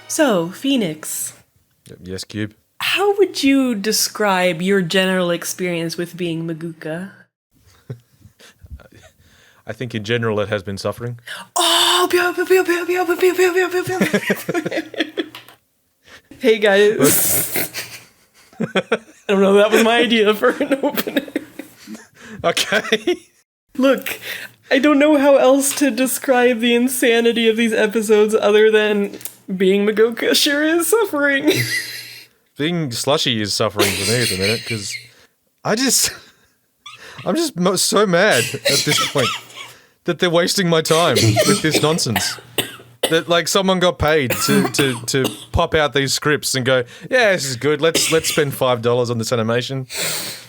So, Phoenix. Yes, Cube. How would you describe your general experience with being Maguka? I think in general it has been suffering. Oh! Hey guys. I don't know, that was my idea for an opener. Okay. Look, I don't know how else to describe the insanity of these episodes other than being Maguka sure is suffering. Being slushy is suffering for me at the minute, because I'm just so mad at this point that they're wasting my time with this nonsense. That, like, someone got paid to pop out these scripts and go, yeah, this is good, let's spend $5 on this animation.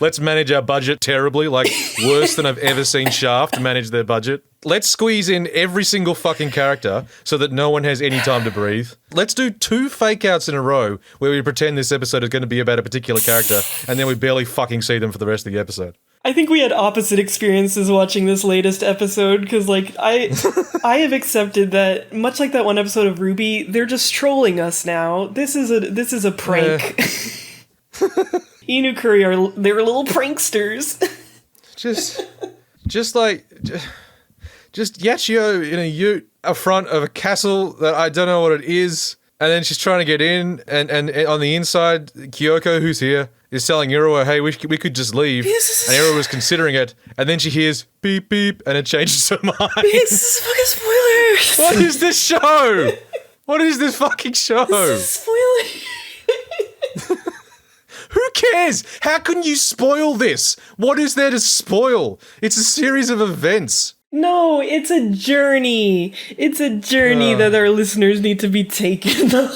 Let's manage our budget terribly, like, worse than I've ever seen Shaft manage their budget. Let's squeeze in every single fucking character so that no one has any time to breathe. Let's do 2 fake outs in a row where we pretend this episode is going to be about a particular character and then we barely fucking see them for the rest of the episode. I think we had opposite experiences watching this latest episode, because, like, I have accepted that, much like that one episode of Ruby, they're just trolling us now. This is a prank. Inukuri they're little pranksters. Just Yachiyo in a ute up front of a castle that I don't know what it is, and then she's trying to get in, and on the inside, Kyoko, who's here, is telling Iroha, hey, we could just leave, and Iroha was considering it, and then she hears beep beep, and it changes her mind. This is fucking spoilers! What is this show? What is this fucking show? This is spoilers! Who cares? How can you spoil this? What is there to spoil? It's a series of events. No, it's a journey. It's a journey that our listeners need to be taken on.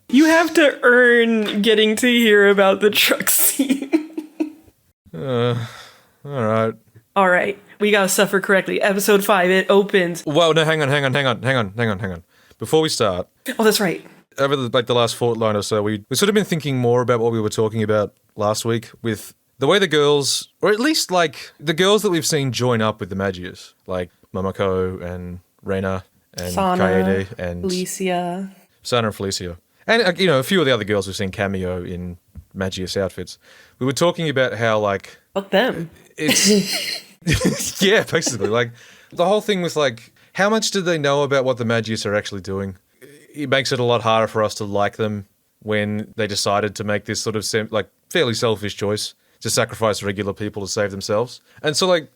You have to earn getting to hear about the truck scene. Alright. Alright, we gotta suffer correctly. Episode 5, it opens. Well, no, hang on. Before we start. Oh, that's right. Over the last fortnight or so, we've sort of been thinking more about what we were talking about last week with the way the girls, or at least, like, the girls that we've seen join up with the Magias, like Momoko and Reina and Sana, Kaede and Felicia. Sana and Felicia. And, a few of the other girls we've seen cameo in Magias outfits. We were talking about how, like... Fuck them. It's... yeah, basically. Like, the whole thing with, like, how much do they know about what the Magias are actually doing? It makes it a lot harder for us to like them when they decided to make this sort of, fairly selfish choice to sacrifice regular people to save themselves. And so, like,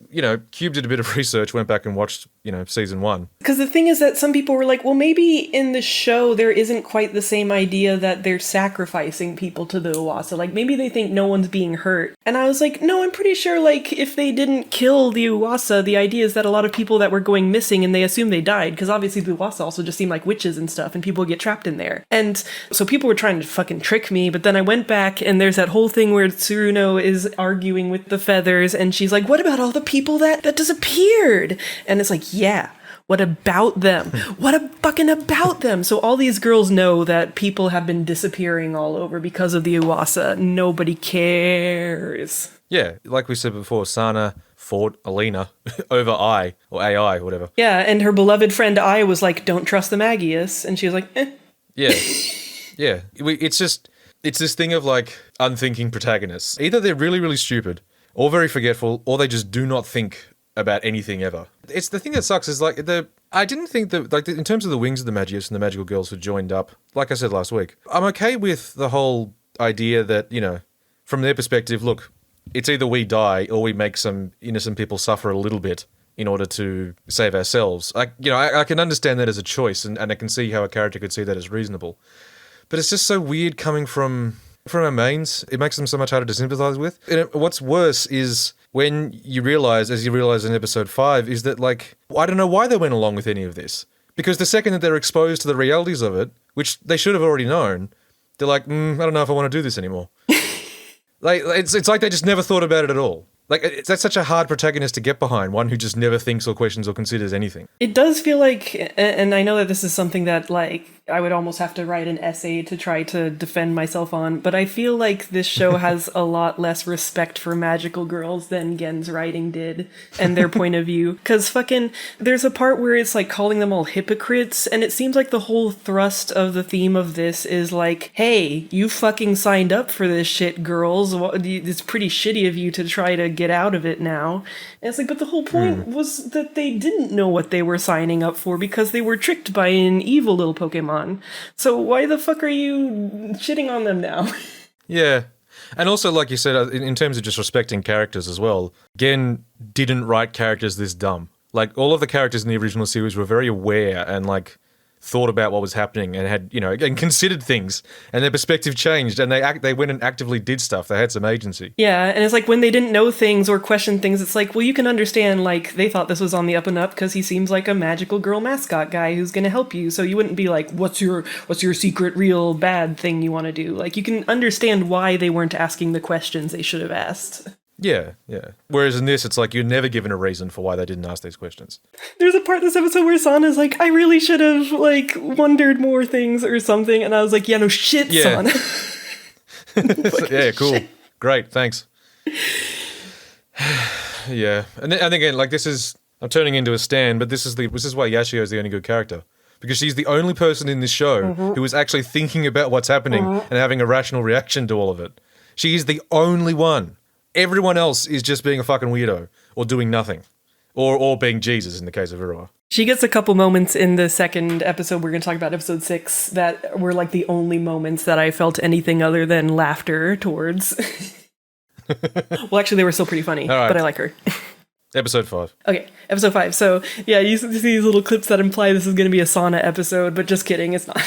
Cube did a bit of research, went back and watched, season 1. Because the thing is that some people were like, well, maybe in the show there isn't quite the same idea that they're sacrificing people to the Uwasa. Like, maybe they think no one's being hurt. And I was like, no, I'm pretty sure, like, if they didn't kill the Uwasa, the idea is that a lot of people that were going missing and they assume they died, because obviously the Uwasa also just seem like witches and stuff, and people get trapped in there. And so people were trying to fucking trick me, but then I went back and there's that whole thing where Tsuruno is arguing with the feathers, and she's like, what about all the people that disappeared? And it's like, yeah, what about them? What fucking about them? So all these girls know that people have been disappearing all over because of the Uwasa. Nobody cares. Yeah, like we said before, Sana fought Alina over I, or AI, or whatever. Yeah, and her beloved friend I was like, don't trust the Magius, and she was like, eh. Yeah, yeah. It's this thing of, like, unthinking protagonists. Either they're really, really stupid, or very forgetful, or they just do not think about anything ever. It's the thing that sucks is, like, I didn't think that, like, in terms of the wings of the Magius and the magical girls who joined up, like I said last week, I'm okay with the whole idea that, from their perspective, look, it's either we die or we make some innocent people suffer a little bit in order to save ourselves. I can understand that as a choice, and I can see how a character could see that as reasonable. But it's just so weird coming from our mains. It makes them so much harder to sympathise with. And what's worse is when you realise, as you realise in episode 5, is that, like, I don't know why they went along with any of this. Because the second that they're exposed to the realities of it, which they should have already known, they're like, I don't know if I want to do this anymore. Like, it's like they just never thought about it at all. Like, that's such a hard protagonist to get behind, one who just never thinks or questions or considers anything. It does feel like, and I know that this is something that, like, I would almost have to write an essay to try to defend myself on, but I feel like this show has a lot less respect for magical girls than Gen's writing did and their point of view. Because fucking, there's a part where it's like calling them all hypocrites, and it seems like the whole thrust of the theme of this is like, hey, you fucking signed up for this shit, girls. It's pretty shitty of you to try to get out of it now. And it's like, but the whole point was that they didn't know what they were signing up for because they were tricked by an evil little Pokemon. So why the fuck are you shitting on them now? Yeah. And also, like you said, in terms of just respecting characters as well, Gen didn't write characters this dumb. Like, all of the characters in the original series were very aware and, like, thought about what was happening and had, and considered things, and their perspective changed, and they went and actively did stuff. They had some agency. Yeah, and it's like when they didn't know things or question things, it's like, well, you can understand, like, they thought this was on the up and up because he seems like a magical girl mascot guy who's gonna help you, so you wouldn't be like, what's your secret real bad thing you want to do? Like, you can understand why they weren't asking the questions they should have asked. Yeah. Whereas in this, it's like you're never given a reason for why they didn't ask these questions. There's a part in this episode where Sana's like, I really should have, like, wondered more things or something, and I was like, yeah, no shit, Sana. Yeah, cool. Shit. Great, thanks. Yeah. And again, like, I'm turning into a stan, but this is why Yachiyo is the only good character. Because she's the only person in this show who is actually thinking about what's happening and having a rational reaction to all of it. She is the only one. Everyone else is just being a fucking weirdo, or doing nothing. Or being Jesus in the case of Iroha. She gets a couple moments in the second episode, we're going to talk about episode 6, that were like the only moments that I felt anything other than laughter towards. Well, actually, they were still pretty funny, but I like her. Episode 5. Okay, episode 5. So, yeah, you see these little clips that imply this is going to be a Sana episode, but just kidding, it's not.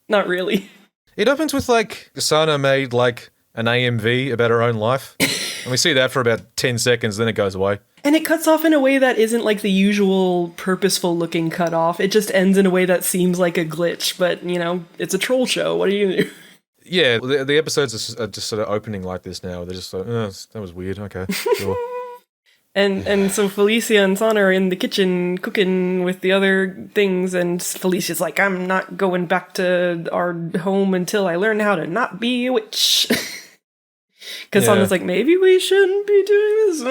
Not really. It opens with, like, Sana made, like, an AMV about her own life. And we see that for about 10 seconds, then it goes away. And it cuts off in a way that isn't like the usual purposeful looking cut off. It just ends in a way that seems like a glitch, but, it's a troll show. What are you gonna do? Yeah, the episodes are just sort of opening like this now. They're just like, that was weird, okay, sure. And so Felicia and Sana are in the kitchen cooking with the other things, and Felicia's like, I'm not going back to our home until I learn how to not be a witch. Because Sana's like, maybe we shouldn't be doing this.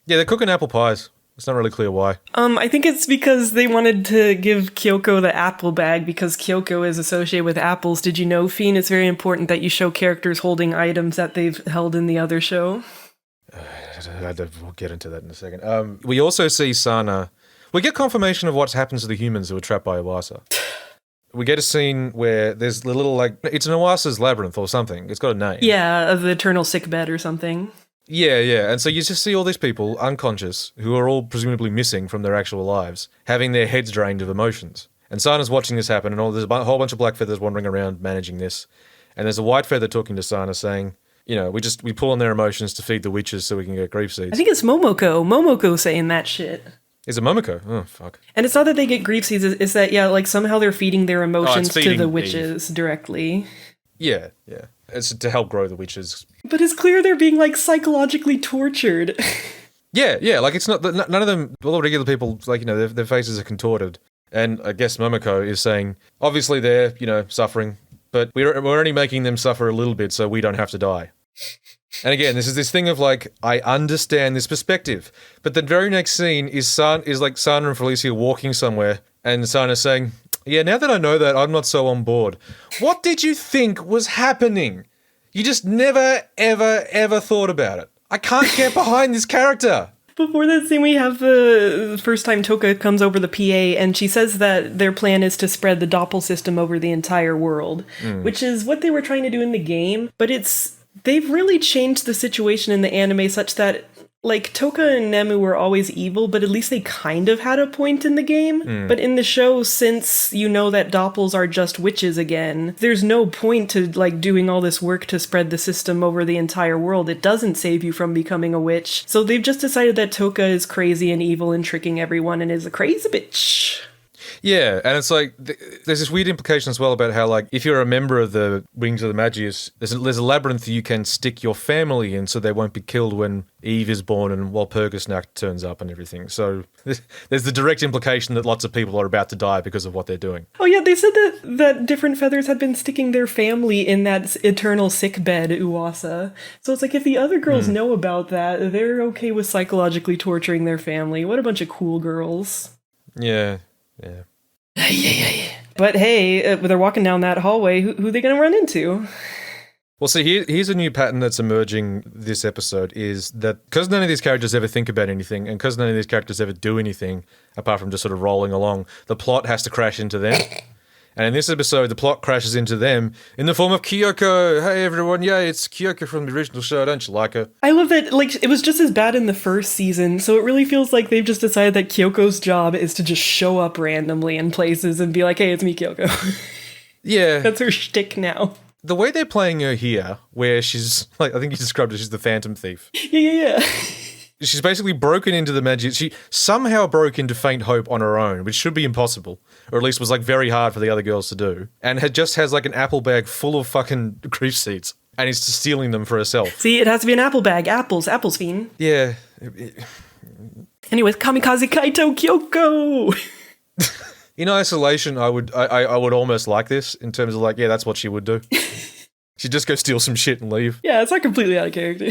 Yeah, they're cooking apple pies. It's not really clear why. I think it's because they wanted to give Kyoko the apple bag because Kyoko is associated with apples. Did you know, Feen, it's very important that you show characters holding items that they've held in the other show? We'll get into that in a second. We also see Sana. We get confirmation of what happens to the humans who are trapped by Iwasa. We get a scene where there's the little, like, it's an Iwasa's labyrinth or something. It's got a name. Yeah, the eternal sickbed or something. Yeah. And so you just see all these people, unconscious, who are all presumably missing from their actual lives, having their heads drained of emotions. And Sana's watching this happen, and there's a whole bunch of black feathers wandering around managing this. And there's a white feather talking to Sana saying, we pull on their emotions to feed the witches so we can get grief seeds. I think it's Momoko. Momoko saying that shit. Is it Momoko? Oh, fuck. And it's not that they get grief seeds, it's that, like, somehow they're feeding their emotions to the witches directly. Yeah. It's to help grow the witches. But it's clear they're being, like, psychologically tortured. Yeah, like, it's not, none of them, all the regular people, like, their faces are contorted. And I guess Momoko is saying, obviously they're, suffering, but we're only making them suffer a little bit so we don't have to die. And again, this is this thing of, like, I understand this perspective. But the very next scene is Sana and Felicia walking somewhere, and Sana saying, yeah, now that I know that, I'm not so on board. What did you think was happening? You just never, ever, ever thought about it. I can't get behind this character. Before that scene, we have the first time Toka comes over the PA, and she says that their plan is to spread the Doppel system over the entire world, which is what they were trying to do in the game, but they've really changed the situation in the anime such that, like, Toka and Nemu were always evil, but at least they kind of had a point in the game. But in the show, since you know that Doppels are just witches again, there's no point to, like, doing all this work to spread the system over the entire world. It doesn't save you from becoming a witch. So they've just decided that Toka is crazy and evil and tricking everyone and is a crazy bitch. Yeah, and it's like, there's this weird implication as well about how, like, if you're a member of the Wings of the Magius, there's a labyrinth you can stick your family in so they won't be killed when Eve is born and Walpurgisnacht turns up and everything. So there's the direct implication that lots of people are about to die because of what they're doing. Oh yeah, they said that different feathers had been sticking their family in that eternal sick bed, Uwasa. So it's like, if the other girls know about that, they're okay with psychologically torturing their family. What a bunch of cool girls. Yeah, yeah. But hey, they're walking down that hallway. Who are they going to run into? Well, see, here's a new pattern that's emerging this episode, is that because none of these characters ever think about anything, and because none of these characters ever do anything, apart from just sort of rolling along, the plot has to crash into them. And in this episode, the plot crashes into them in the form of Kyoko. Hey, everyone, yeah, it's Kyoko from the original show. Don't you like her? I love that, like, it was just as bad in the first season, so it really feels like they've just decided that Kyoko's job is to just show up randomly in places and be like, hey, it's me, Kyoko. Yeah. That's her shtick now. The way they're playing her here, where she's, like, I think you described her, she's the Phantom Thief. Yeah. She's basically broken into the magic. She somehow broke into Faint Hope on her own, which should be impossible, or at least was like very hard for the other girls to do. And has like an apple bag full of fucking grief seeds, and is stealing them for herself. See, it has to be an apple bag. Apples, Feen. Yeah. Anyways, Kamikaze Kaito Kyoko. In isolation, I would almost like this in terms of like, yeah, that's what she would do. She'd just go steal some shit and leave. Yeah, it's not completely out of character.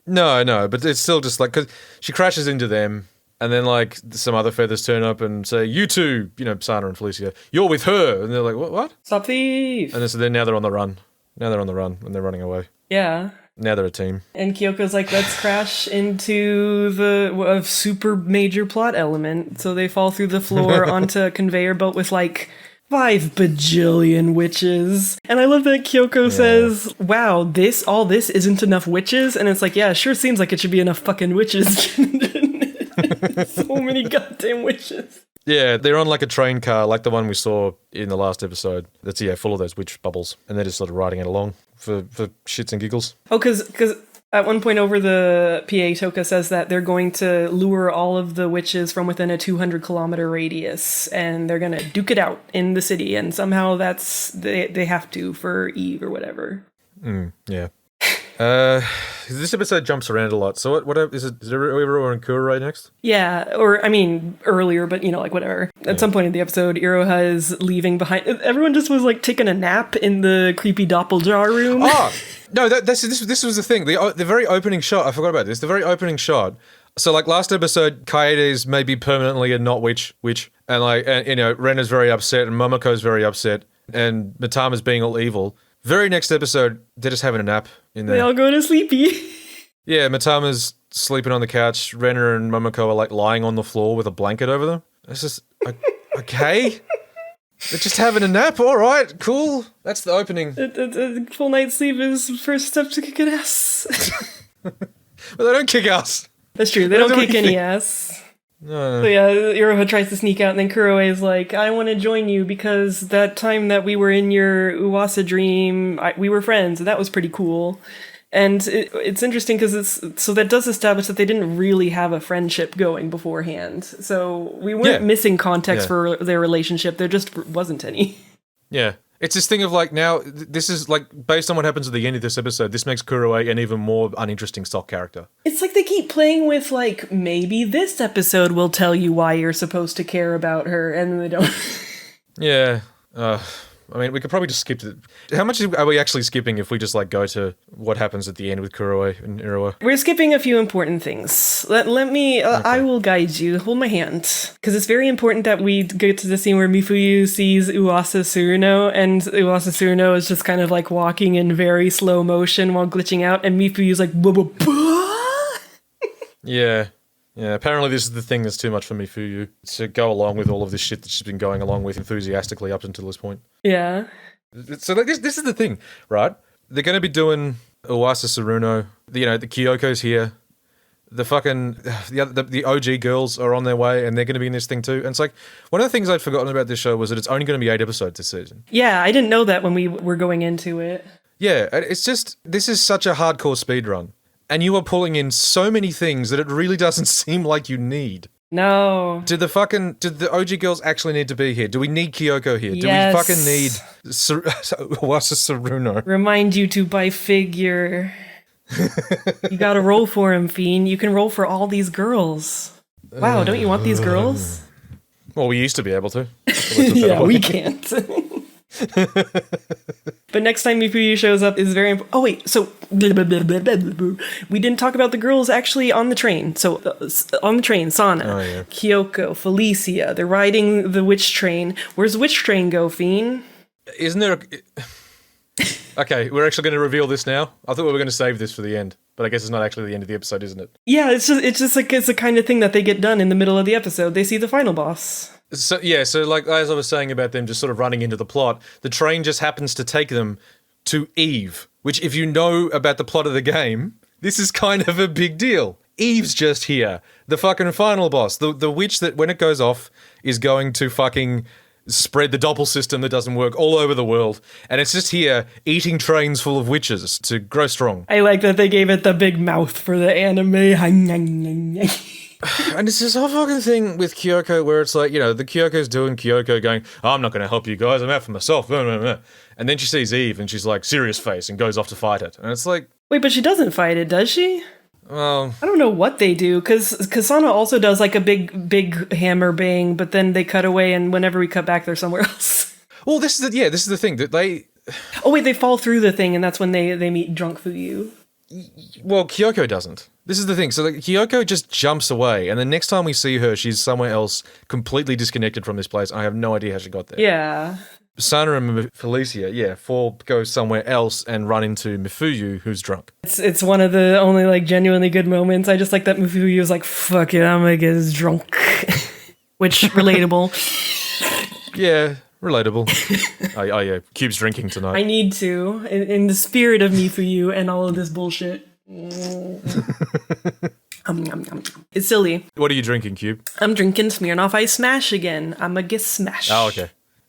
No, but it's still just like, because she crashes into them, and then like some other feathers turn up and say, you two, Sana and Felicia, you're with her. And they're like, what? Stop thief. And so now they're on the run. Now they're on the run and they're running away. Yeah. Now they're a team. And Kyoko's like, let's crash into a super major plot element. So they fall through the floor onto a conveyor belt with like 5 bajillion witches. And I love that Kyoko says, wow, all this isn't enough witches? And it's like, yeah, it sure seems like it should be enough fucking witches. So many goddamn witches. Yeah, they're on like a train car, like the one we saw in the last episode. That's, full of those witch bubbles. And they're just sort of riding it along for shits and giggles. Oh, because at one point over the PA, Toka says that they're going to lure all of the witches from within a 200-kilometer radius, and they're going to duke it out in the city, and somehow they have to for Eve or whatever. Yeah. This episode jumps around a lot. So what is it? Is Iroha and Kuro right next? Yeah, or I mean earlier, but like whatever. At some point in the episode, Iroha is leaving behind. Everyone just was like taking a nap in the creepy doppeljar room. Oh no, this was the thing. The very opening shot. I forgot about this. The very opening shot. So like last episode, Kaede's maybe permanently a not witch, and Ren is very upset, and Momoko's very upset, and Matama's being all evil. Very next episode, they're just having a nap in there. They all go to sleepy. Yeah, Matama's sleeping on the couch. Renner and Momoko are like lying on the floor with a blanket over them. It's just, okay. They're just having a nap. All right, cool. That's the opening. A full night's sleep is first step to kicking ass. But they don't kick ass. That's true. They don't kick any ass. No. So yeah, Iroha tries to sneak out, and then Kuroe is like, I want to join you because that time that we were in your Uwasa dream, we were friends, and that was pretty cool. And it's interesting because so that does establish that they didn't really have a friendship going beforehand. So we weren't missing context for their relationship. There just wasn't any. Yeah. It's this thing of like, now, this is like, based on what happens at the end of this episode, this makes Kuroe an even more uninteresting stock character. It's like they keep playing with like, maybe this episode will tell you why you're supposed to care about her, and then they don't. Yeah. I mean, we could probably just skip it. How much are we actually skipping if we just like go to what happens at the end with Kuroe and Iroha? We're skipping a few important things. Let me, okay. I will guide you. Hold my hand. Because it's very important that we get to the scene where Mifuyu sees Uwasa Tsuruno, and Uwasa Tsuruno is just kind of like walking in very slow motion while glitching out, and Mifuyu's like, Yeah. Yeah, apparently this is the thing that's too much for Mifuyu, to go along with all of this shit that she's been going along with enthusiastically up until this point. Yeah. So like, this is the thing, right? They're going to be doing Uwasa Tsuruno, the Kyoko's here, the OG girls are on their way, and they're going to be in this thing too. And it's like, one of the things I'd forgotten about this show was that it's only going to be 8 episodes this season. Yeah, I didn't know that when we were going into it. Yeah, it's just, this is such a hardcore speedrun. And you are pulling in so many things that it really doesn't seem like you need. No. Did the OG girls actually need to be here? Do we need Kyoko here? Yes. Do we fucking need Wasa Saruno? Remind you to buy figure. You gotta roll for him, Feen. You can roll for all these girls. Wow, don't you want these girls? Well, we used to be able to. Yeah, we can't. But next time Mifuyu shows up is very important. Oh wait, so we didn't talk about the girls actually on the train. So on the train, Sana, Kyoko, Felicia, they're riding the witch train. Where's the witch train go, Feen? Isn't there Okay, we're actually going to reveal this now. I thought we were going to save this for the end, but I guess it's not actually the end of the episode, isn't it? Yeah, it's just like it's the kind of thing that they get done in the middle of the episode. They see the final boss. So like as I was saying about them just sort of running into the plot, the train just happens to take them to Eve, which if you know about the plot of the game, this is kind of a big deal. Eve's just here, the fucking final boss, the witch that when it goes off is going to fucking spread the doppel system that doesn't work all over the world, and it's just here eating trains full of witches to grow strong. I like that they gave it the big mouth for the anime. And it's this whole fucking thing with Kyoko where it's like, the Kyoko's doing Kyoko going, oh, I'm not going to help you guys, I'm out for myself. And then she sees Eve and she's like, serious face, and goes off to fight it. And it's like... Wait, but she doesn't fight it, does she? Well... I don't know what they do, because Sana also does like a big hammer bang, but then they cut away and whenever we cut back, they're somewhere else. Well, this is the thing, that they... Oh wait, they fall through the thing and that's when they meet Drunk Fuyu. Well, Kyoko doesn't. This is the thing. So Kyoko just jumps away, and the next time we see her, she's somewhere else, completely disconnected from this place. I have no idea how she got there. Yeah. Sana and Felicia, fall go somewhere else and run into Mifuyu, who's drunk. It's one of the only like genuinely good moments. I just like that Mifuyu was like, fuck it, I'm gonna get drunk. Which, relatable. Yeah. Relatable. Oh yeah, Cube's drinking tonight. I need to, in the spirit of Mifuyu and all of this bullshit. It's silly. What are you drinking, Cube? I'm drinking Smirnoff Ice Smash again. I'ma get smashed. Oh,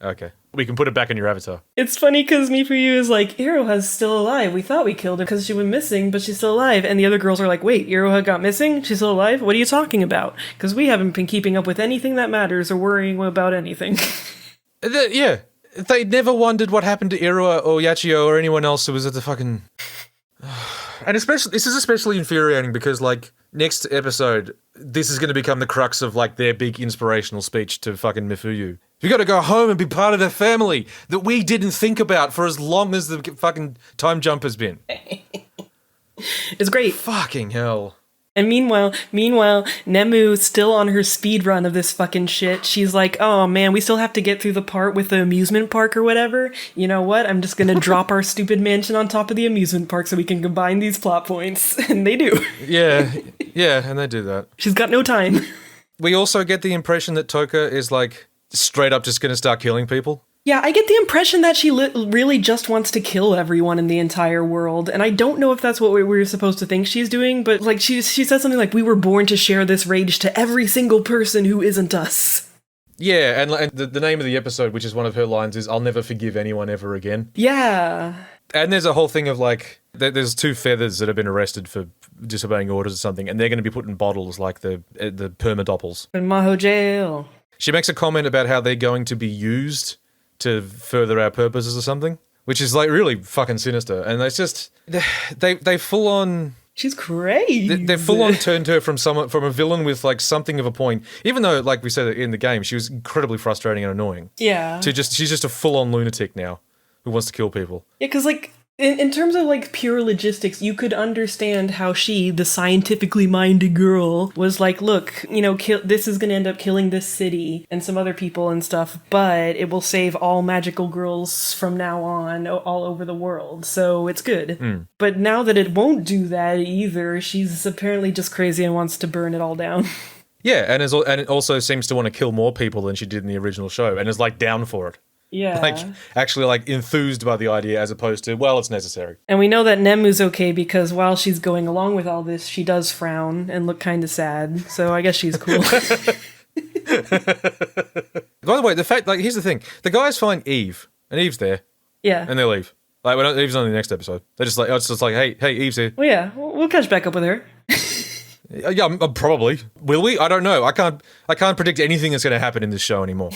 okay. We can put it back in your avatar. It's funny because Mifuyu is like, Iroha's still alive. We thought we killed her because she went missing, but she's still alive. And the other girls are like, wait, Iroha got missing? She's still alive? What are you talking about? Because we haven't been keeping up with anything that matters or worrying about anything. They never wondered what happened to Iroha or Yachiyo or anyone else who was at the fucking... And especially, this is especially infuriating because, like, next episode, this is going to become the crux of, like, their big inspirational speech to fucking Mifuyu. You gotta go home and be part of the family that we didn't think about for as long as the fucking time jump has been. It's great. Fucking hell. And meanwhile, Nemu's still on her speed run of this fucking shit. She's like, oh man, we still have to get through the part with the amusement park or whatever. You know what? I'm just gonna drop our stupid mansion on top of the amusement park so we can combine these plot points. And they do. Yeah, and they do that. She's got no time. We also get the impression that Toka is, like, straight up just gonna start killing people. Yeah, I get the impression that she really just wants to kill everyone in the entire world, and I don't know if that's what we're supposed to think she's doing, but like she says something like, we were born to share this rage to every single person who isn't us. Yeah, and the name of the episode, which is one of her lines, is, I'll never forgive anyone ever again. Yeah. And there's a whole thing of, like, there's two feathers that have been arrested for disobeying orders or something, and they're going to be put in bottles like the permadoppels. In Maho jail. She makes a comment about how they're going to be used to further our purposes or something, which is, like, really fucking sinister. And it's just, they full on... She's crazy. They full on turned her from a villain with, like, something of a point, even though, like we said in the game, she was incredibly frustrating and annoying. Yeah. She's just a full on lunatic now who wants to kill people. Yeah, because, like, in terms of, like, pure logistics, you could understand how she, the scientifically minded girl, was like, look, you know, this is going to end up killing this city and some other people and stuff, but it will save all magical girls from now on all over the world, so it's good. Mm. But now that it won't do that either, she's apparently just crazy and wants to burn it all down. Yeah, and it also seems to want to kill more people than she did in the original show, and is, like, down for it. Yeah. Like, actually, like, enthused by the idea as opposed to, well, it's necessary. And we know that Nemu's okay because while she's going along with all this, she does frown and look kind of sad. So I guess she's cool. By the way, the fact, like, here's the thing. The guys find Eve, and Eve's there. Yeah. And they leave. Like, Eve's on the next episode. They're just like, oh, it's just like, hey, Eve's here. Well, yeah, we'll catch back up with her. Yeah, probably. Will we? I don't know. I can't predict anything that's going to happen in this show anymore.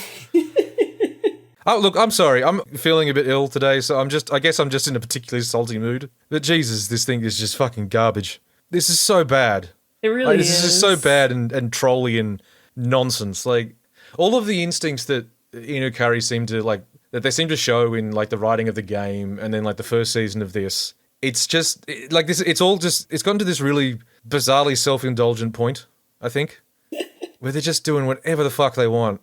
Oh, look, I'm sorry. I'm feeling a bit ill today, so I guess I'm just in a particularly salty mood. But Jesus, this thing is just fucking garbage. This is so bad. It really is. This is just so bad and trolly and nonsense. Like, all of the instincts that Inukari seem to, like, that they seem to show in, like, the writing of the game and then, like, the first season of this, it's just, like, this. It's gotten to this really bizarrely self-indulgent point, I think, where they're just doing whatever the fuck they want.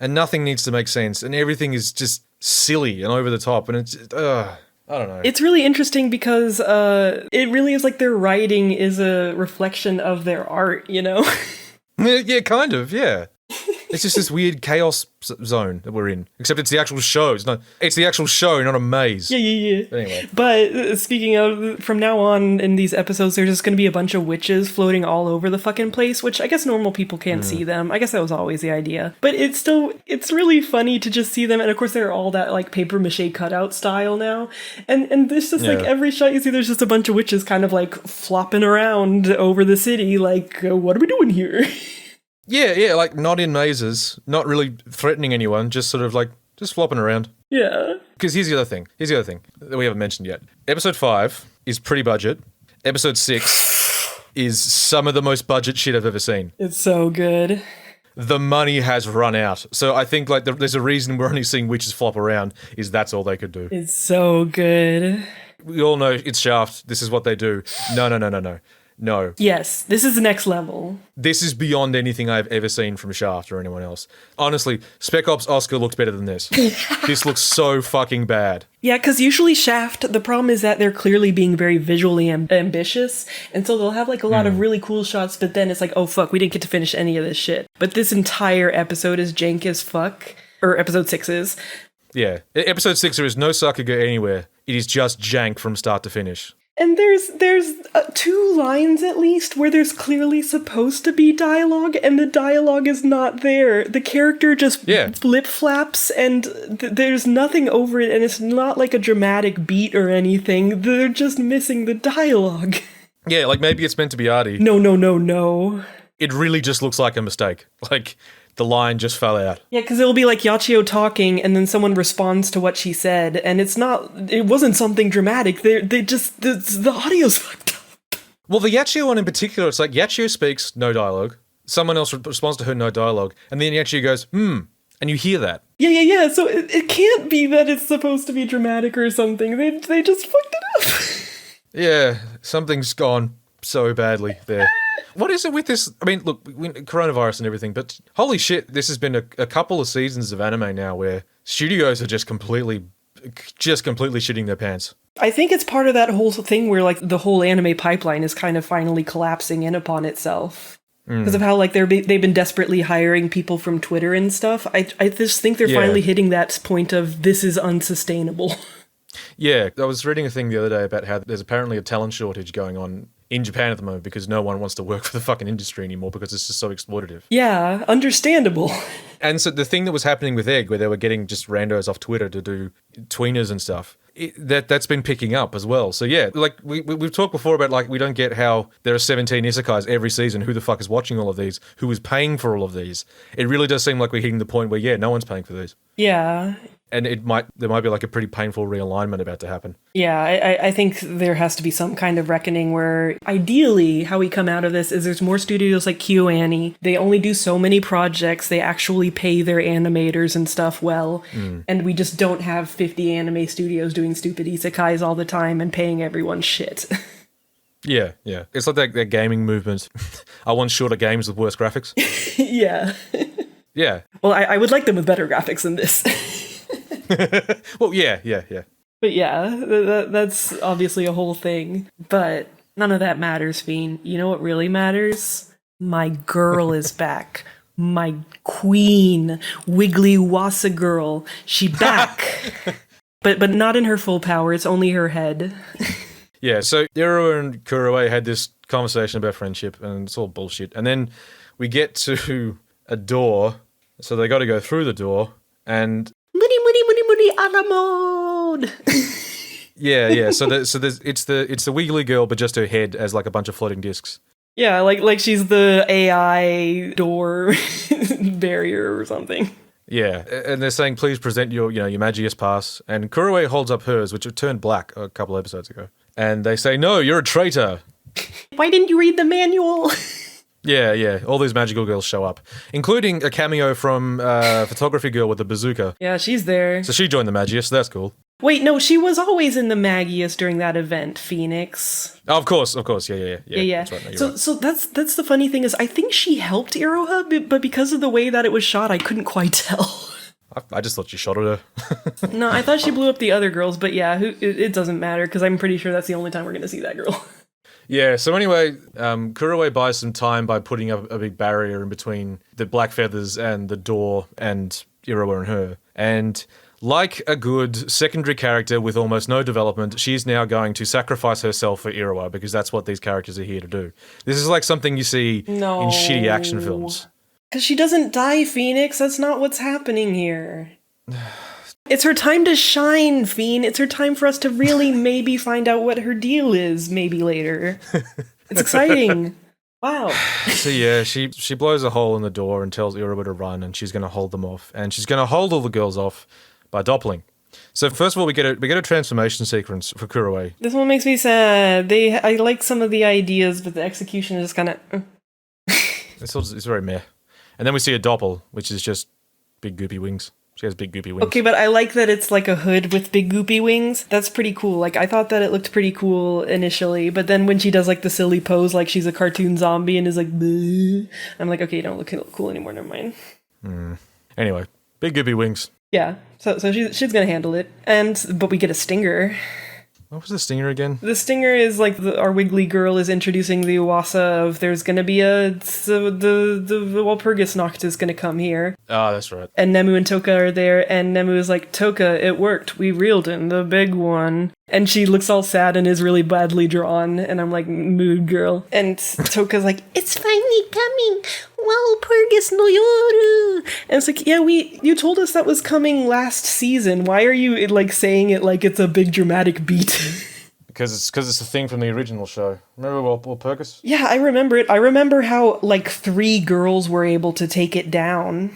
And nothing needs to make sense, and everything is just silly and over the top, and it's, I don't know. It's really interesting because it really is like their writing is a reflection of their art, you know? Yeah, kind of, yeah. It's just this weird chaos zone that we're in. Except it's the actual show. It's the actual show, not a maze. Yeah. But anyway. But speaking of, from now on in these episodes, there's just going to be a bunch of witches floating all over the fucking place, which I guess normal people can't see them. I guess that was always the idea. But it's really funny to just see them. And of course, they're all that like paper mache cutout style now. And there's just like every shot you see, there's just a bunch of witches kind of like flopping around over the city. Like, what are we doing here? Yeah, like not in mazes, not really threatening anyone, just sort of like, just flopping around. Yeah. Because here's the other thing that we haven't mentioned yet. Episode 5 is pretty budget. Episode 6 is some of the most budget shit I've ever seen. It's so good. The money has run out. So I think like there's a reason we're only seeing witches flop around, is that's all they could do. It's so good. We all know it's Shaft, this is what they do. No. Yes, this is the next level. This is beyond anything I've ever seen from Shaft or anyone else. Honestly, Spec Ops Oscar looks better than this. This looks so fucking bad. Yeah, because usually Shaft, the problem is that they're clearly being very visually ambitious, and so they'll have like a lot of really cool shots, but then it's like, oh fuck, we didn't get to finish any of this shit. But this entire episode is jank as fuck. Or episode 6 is. Yeah. Episode 6, there is no Sakuga anywhere. It is just jank from start to finish. And there's 2 lines at least where there's clearly supposed to be dialogue, and the dialogue is not there. The character just flip flaps, and there's nothing over it, and it's not like a dramatic beat or anything. They're just missing the dialogue. Yeah, like maybe it's meant to be arty. No. It really just looks like a mistake. Like, the line just fell out. Yeah, because it'll be like Yachiyo talking, and then someone responds to what she said, and it wasn't something dramatic. The audio's fucked up. Well, the Yachiyo one in particular, it's like Yachiyo speaks, no dialogue. Someone else responds to her, no dialogue. And then Yachiyo goes, and you hear that. Yeah. So it can't be that it's supposed to be dramatic or something. They just fucked it up. Yeah, something's gone so badly there. What is it with this? I mean, look, coronavirus and everything, but holy shit, this has been a couple of seasons of anime now where studios are just completely shitting their pants. I think it's part of that whole thing where like the whole anime pipeline is kind of finally collapsing in upon itself. Because of how like they've been desperately hiring people from Twitter and stuff. I just think they're finally hitting that point of this is unsustainable. Yeah, I was reading a thing the other day about how there's apparently a talent shortage going on in Japan at the moment because no one wants to work for the fucking industry anymore because it's just so exploitative. Yeah, understandable. And so the thing that was happening with Egg, where they were getting just randos off Twitter to do tweeners and stuff, that's been picking up as well. So yeah, like we've talked before about like we don't get how there are 17 isekais every season. Who the fuck is watching all of these? Who is paying for all of these? It really does seem like we're hitting the point where no one's paying for these. Yeah. And there might be like a pretty painful realignment about to happen. Yeah, I think there has to be some kind of reckoning where ideally how we come out of this is there's more studios like KyoAni. They only do so many projects. They actually pay their animators and stuff well. And we just don't have 50 anime studios doing stupid isekais all the time and paying everyone shit. Yeah. It's like that gaming movement. I want shorter games with worse graphics. Yeah. Yeah. Well, I would like them with better graphics than this. Well, yeah. But yeah, that's obviously a whole thing. But none of that matters, Feen. You know what really matters? My girl is back. My queen, Wiggly Wassa girl. She back. but not in her full power. It's only her head. Yeah, so Yero and Kuroi had this conversation about friendship, and it's all bullshit. And then we get to a door, so they got to go through the door, and Moody, Alamode! Yeah. So it's the Wiggly girl, but just her head as like a bunch of floating discs. Yeah, like she's the AI door barrier or something. Yeah, and they're saying, please present your Magius pass. And Kurue holds up hers, which had turned black a couple episodes ago. And they say, no, you're a traitor. Why didn't you read the manual? Yeah. All these magical girls show up, including a cameo from photography girl with a bazooka. Yeah, she's there. So she joined the Magius, so that's cool. Wait, no, she was always in the Magius during that event, Phoenix. Oh, of course, yeah. Yeah. That's right, no, So, right. so that's the funny thing is, I think she helped Iroha, but because of the way that it was shot, I couldn't quite tell. I just thought you shot at her. No, I thought she blew up the other girls, but yeah, it doesn't matter because I'm pretty sure that's the only time we're gonna see that girl. Yeah, so anyway, Kurue buys some time by putting up a big barrier in between the Black Feathers and the door and Iroha and her. And like a good secondary character with almost no development, she's now going to sacrifice herself for Iroha because that's what these characters are here to do. This is like something you see in shitty action films. Because she doesn't die, Phoenix. That's not what's happening here. It's her time to shine, Feen. It's her time for us to really maybe find out what her deal is, maybe later. It's exciting. Wow. So yeah, she blows a hole in the door and tells Iroha to run, and she's going to hold them off. And she's going to hold all the girls off by doppling. So first of all, we get a transformation sequence for Kurue. This one makes me sad. I like some of the ideas, but the execution is just kind of... It's very meh. And then we see a doppel, which is just big goopy wings. She has big goopy wings. Okay, but I like that it's like a hood with big goopy wings. That's pretty cool. Like, I thought that it looked pretty cool initially, but then when she does like the silly pose like she's a cartoon zombie and is like, bleh, I'm like, okay, you don't look cool anymore, never mind. Anyway, big goopy wings. Yeah, so she's gonna handle it. But we get a stinger. What was the stinger again? The stinger is like our Wiggly girl is introducing the Uwasa of there's gonna be the Walpurgis Nacht is gonna come here. Ah, that's right. And Nemu and Toka are there, and Nemu is like, Toka, it worked. We reeled in the big one. And she looks all sad and is really badly drawn, and I'm like, mood girl. And Toka's like, it's finally coming. Walpurgis no Yoru. And it's like, yeah, you told us that was coming last season. Why are you like saying it like it's a big dramatic beat? Because it's a thing from the original show. Remember Walpurgis? Yeah, I remember it. I remember how like 3 girls were able to take it down.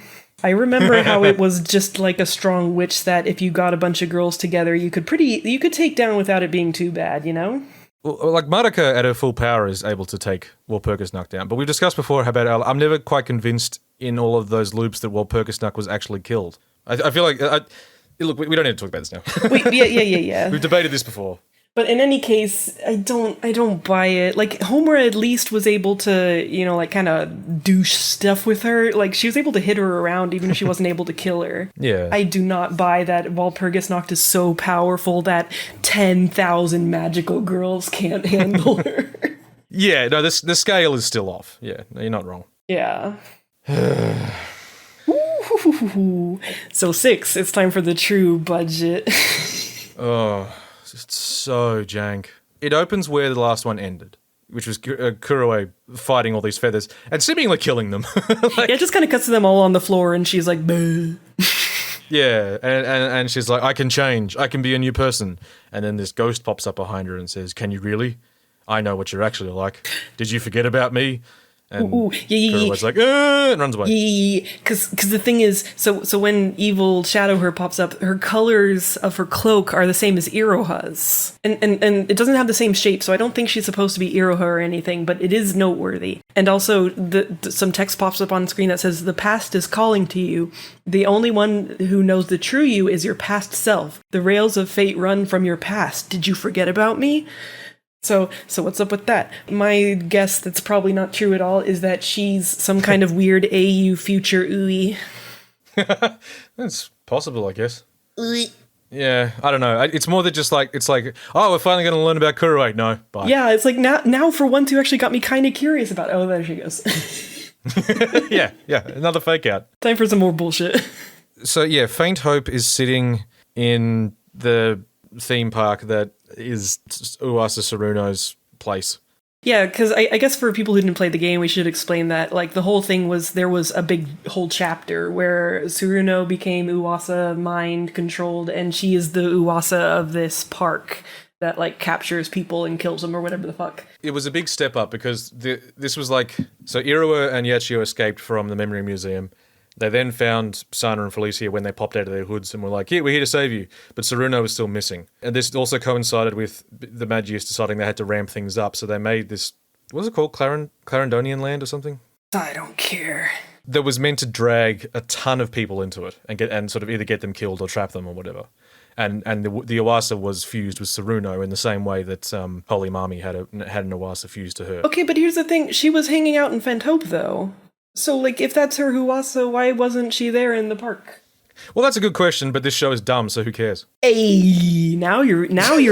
I remember how it was just like a strong witch that if you got a bunch of girls together, you could take down without it being too bad, you know? Well, like Madoka at her full power is able to take Walpurgis Nacht down. But we've discussed before about I'm never quite convinced in all of those loops that Walpurgis Nacht was actually killed. I feel like... look, we don't need to talk about this now. Wait, yeah. We've debated this before. But in any case, I don't buy it. Like, Homura at least was able to, like, kind of do stuff with her. Like, she was able to hit her around even if she wasn't able to kill her. Yeah. I do not buy that Walpurgis Nacht is so powerful that 10,000 magical girls can't handle her. Yeah, no, the scale is still off. Yeah, no, you're not wrong. Yeah. Ooh. So 6, it's time for the true budget. Oh... It's so jank. It opens where the last one ended, which was Kurue fighting all these feathers and seemingly killing them. Yeah, it just kind of cuts to them all on the floor, and she's like, "Bleh." Yeah, and she's like, I can change. I can be a new person. And then this ghost pops up behind her and says, can you really? I know what you're actually like. Did you forget about me? And Kuro's like, and runs away. Yeah, because the thing is, so when evil shadow her pops up, her colors of her cloak are the same as Iroha's, and it doesn't have the same shape, so I don't think she's supposed to be Iroha or anything, but it is noteworthy. And also, some text pops up on screen that says, "The past is calling to you. The only one who knows the true you is your past self. The rails of fate run from your past. Did you forget about me?" So what's up with that? My guess that's probably not true at all is that she's some kind of weird AU future Ui. That's possible, I guess. Yeah, I don't know. It's more than just like, it's like, oh, we're finally going to learn about Kurue. No, bye. Yeah, it's like now for once you actually got me kind of curious about, oh, there she goes. Yeah, another fake out. Time for some more bullshit. So yeah, Faint Hope is sitting in the theme park that is Uwasa Saruno's place. Yeah, because I guess for people who didn't play the game, we should explain that, like, the whole thing was, there was a big whole chapter where Saruno became Uwasa mind-controlled, and she is the Uwasa of this park. that like captures people and kills them or whatever the fuck. It was a big step up because this was like, so Iroha and Yachiyo escaped from the Memory Museum. They then found Sana and Felicia when they popped out of their hoods and were like, yeah, we're here to save you. But Tsuruno was still missing. And this also coincided with the Magius deciding they had to ramp things up. So they made this, what was it called? Clarendonian land or something? I don't care. That was meant to drag a ton of people into it and sort of either get them killed or trap them or whatever. And the Iwasa was fused with Tsuruno in the same way that Holy Mami had an Iwasa fused to her. Okay, but here's the thing. She was hanging out in Fantôme, though. So, like, if that's her Iwasa, why wasn't she there in the park? Well, that's a good question, but this show is dumb, so who cares? Hey, now you're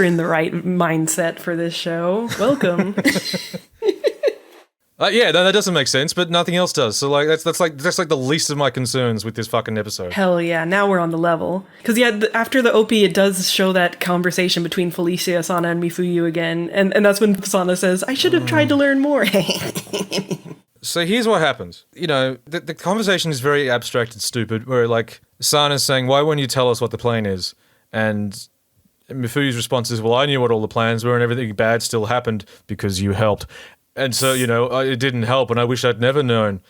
in the right mindset for this show. Welcome. Yeah, no, that doesn't make sense, but nothing else does. So like that's like the least of my concerns with this fucking episode. Hell yeah, now we're on the level. Because yeah, after the OP, it does show that conversation between Felicia, Sana, and Mifuyu again, and that's when Sana says, "I should have tried to learn more." So here's what happens. You know, the conversation is very abstract and stupid, where like Sana's saying, "Why won't you tell us what the plan is?" And Mifuyu's response is, "Well, I knew what all the plans were, and everything bad still happened because you helped." And so, you know, it didn't help, and I wish I'd never known.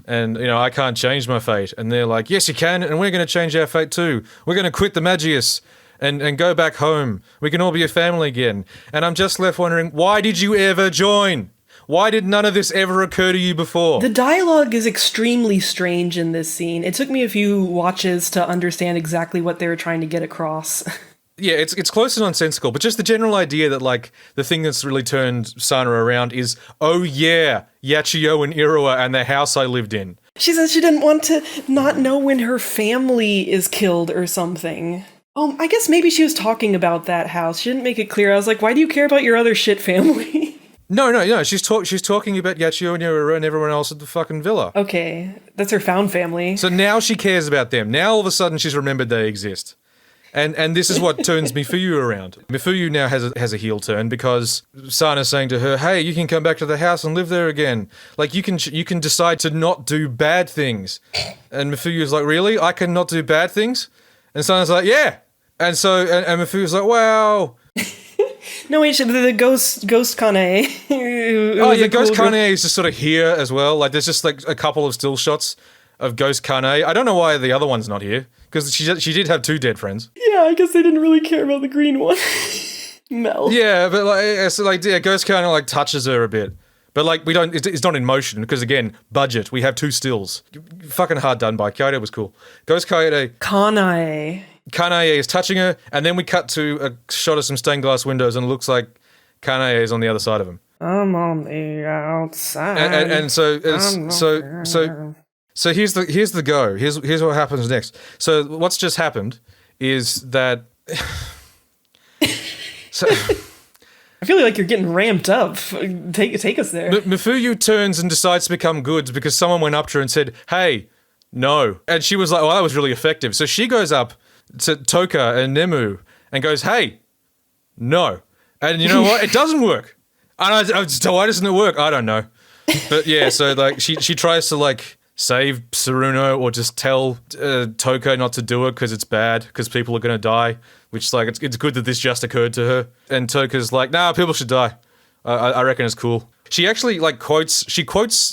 And, you know, I can't change my fate. And they're like, yes, you can, and we're going to change our fate too. We're going to quit the Magius and go back home. We can all be a family again. And I'm just left wondering, why did you ever join? Why did none of this ever occur to you before? The dialogue is extremely strange in this scene. It took me a few watches to understand exactly what they were trying to get across. Yeah, it's close to nonsensical, but just the general idea that, like, the thing that's really turned Sana around is, oh yeah, Yachiyo and Iroha and the house I lived in. She says she didn't want to not know when her family is killed or something. I guess maybe she was talking about that house. She didn't make it clear. I was like, why do you care about your other shit family? No. She's talking about Yachiyo and Iroha and everyone else at the fucking villa. Okay, that's her found family. So now she cares about them. Now all of a sudden she's remembered they exist. And this is what turns Mifuyu around. Mifuyu now has a heel turn because Sana's saying to her, hey, you can come back to the house and live there again. Like, you can decide to not do bad things. And Mifuyu's like, really? I can not do bad things? And Sana's like, yeah. And so, and Mifuyu's like, wow. No, wait, the ghost Kanae. Oh, yeah, Ghost Kanae is just sort of here as well. Like, there's just like a couple of still shots of Ghost Kanae. I don't know why the other one's not here. Because she did have 2 dead friends. Yeah, I guess they didn't really care about the green one. Mel. Yeah, but Ghost kind of like touches her a bit. But like it's not in motion because again, budget. We have 2 stills. Fucking hard done by. Kyoto was cool. Ghost Kanae is touching her, and then we cut to a shot of some stained glass windows, and it looks like Kanae is on the other side of him. I'm on the outside. And So here's the go. Here's what happens next. So what's just happened is that. I feel like you're getting ramped up. Take us there. Mifuyu turns and decides to become good because someone went up to her and said, "Hey, no," and she was like, "Well, that was really effective." So she goes up to Toka and Nemu and goes, "Hey, no," and you know what? It doesn't work. Why doesn't it work? I don't know. But yeah, so like she tries to like save Tsuruno or just tell Toka not to do it because it's bad because people are going to die, which like it's good that this just occurred to her. And Toka's like, nah, people should die. I reckon it's cool. She actually like quotes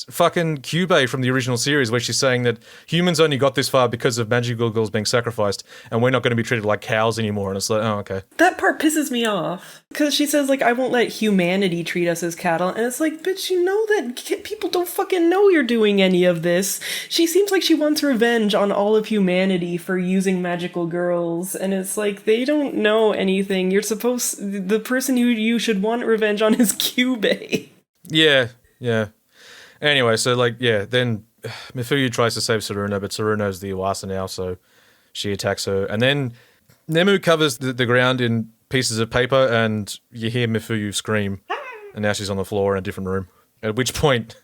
fucking Kyubey from the original series where she's saying that humans only got this far because of magical girls being sacrificed and we're not going to be treated like cows anymore. And it's like, oh, okay. That part pisses me off because she says like, I won't let humanity treat us as cattle. And it's like, bitch, you know that people don't fucking know you're doing any of this. She seems like she wants revenge on all of humanity for using magical girls. And it's like, they don't know anything. The person who you should want revenge on is Kyubey. Yeah. Anyway, so like, yeah, then Mifuyu tries to save Tsuruno, but Tsuruno's the Iwasa now, so she attacks her. And then Nemu covers the ground in pieces of paper, and you hear Mifuyu scream. And now she's on the floor in a different room. At which point...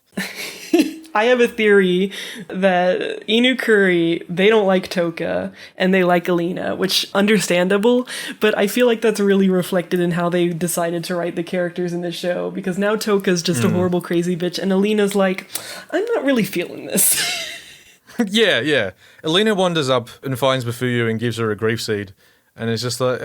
I have a theory that Inukuri, they don't like Toka, and they like Alina, which understandable, but I feel like that's really reflected in how they decided to write the characters in the show, because now Toka's just a horrible crazy bitch, and Alina's like, I'm not really feeling this. Yeah. Alina wanders up and finds Mifuyu and gives her a grief seed, and it's just like,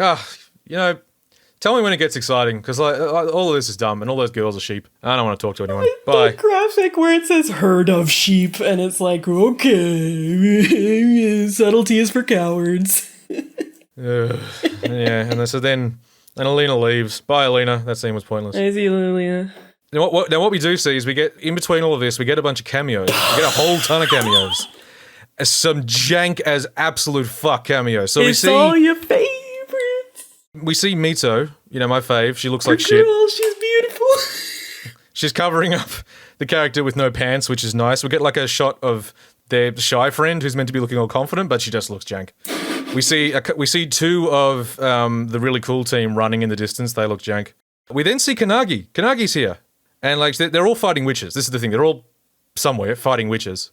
Tell me when it gets exciting, because like all of this is dumb, and all those girls are sheep. I don't want to talk to anyone. Bye. The graphic where it says herd of sheep, and it's like, okay, subtlety is for cowards. Yeah, and so then Alina leaves. Bye, Alina. That scene was pointless. I see Alina. Now what we do see is we get, in between all of this, we get a bunch of cameos. We get a whole ton of cameos. Some jank as absolute fuck cameos. So It's all your favorites. we see Mito, my fave. She looks like shit. Girl, she's beautiful. She's covering up the character with no pants, which is nice. We get like a shot of their shy friend who's meant to be looking all confident, but she just looks jank. We see two of the really cool team running in the distance. They look jank. We then see Kanagi. Kanagi's here. And like they're all fighting witches. This is the thing. They're all somewhere fighting witches.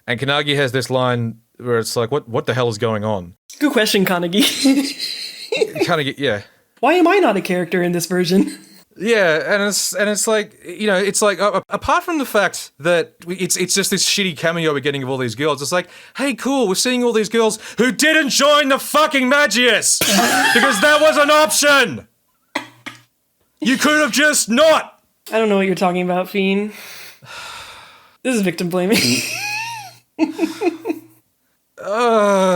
And Kanagi has this line where it's like, what the hell is going on? Good question, Kanagi. Kanagi, yeah. Why am I not a character in this version? Yeah, and it's like, it's like, apart from the fact that it's just this shitty cameo we're getting of all these girls, it's like, hey, cool, we're seeing all these girls who didn't join the fucking Magius! Because that was an option! You could have just not! I don't know what you're talking about, Feen. This is victim blaming.